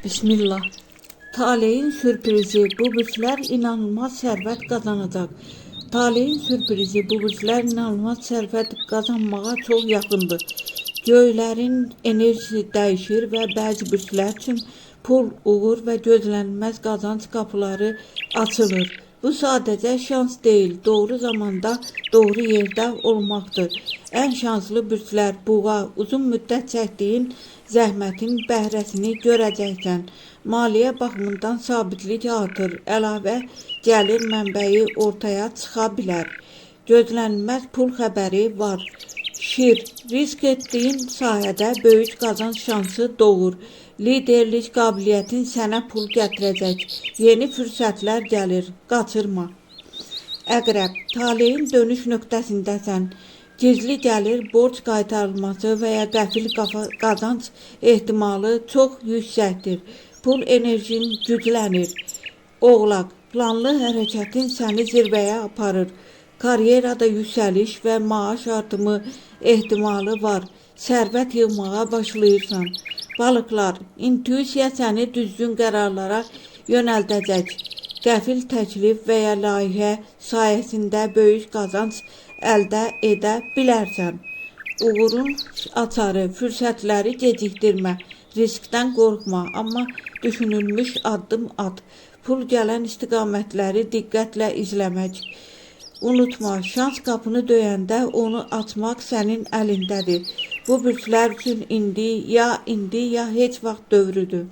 Bismillah. Talehin sürprizi bu bürsler inanılmaz servet kazanacak. Talehin sürprizi bu bürsler inanılmaz servet kazanmağa çok yakındır. Göylərin enerjisi dəyişir və bəzi bürslər üçün pul, uğur və gözlənilməz qazanc qapıları açılır. Bu sadəcə şans deyil, doğru zamanda, doğru yerdə olmaqdır. Ən şanslı bürslər buğa, uzun müddət çəkdiyin zəhmətin bəhrəsini görəcəksən. Maliyyə baxımından sabitlik artır, əlavə gəlir mənbəyi ortaya çıxa bilər. Gözlənilməz pul xəbəri var. Şir, risk etdiyin sahədə böyük qazanc şansı doğur. Liderlik qabiliyyətin sənə pul gətirəcək. Yeni fürsətlər gəlir, qaçırma. Əqrəb, taleyin dönüş nöqtəsindəsən. Gizli gəlir, borc qaytarılması və ya qəfil qazanc ehtimalı çox yüksəkdir. Pul enerjin güclənir. Oğlaq, planlı hərəkətin səni zirvəyə aparır. Karyerada yüksəliş və maaş artımı ehtimalı var. Sərvət yığmağa başlayırsan. Balıqlar, intuisiya səni düzgün qərarlara yönəldəcək. Qəfil təklif və ya layihə sayəsində böyük qazanc əldə edə bilərsən. Uğurun açarı, fürsətləri gecikdirmə, riskdən qorxma, amma düşünülmüş addım at. Pul gələn istiqamətləri diqqətlə izləmək. Unutma, şans qapını döyəndə onu açmaq sənin əlindədir. Bu bürslər üçün indi ya heç vaxt dövrüdür.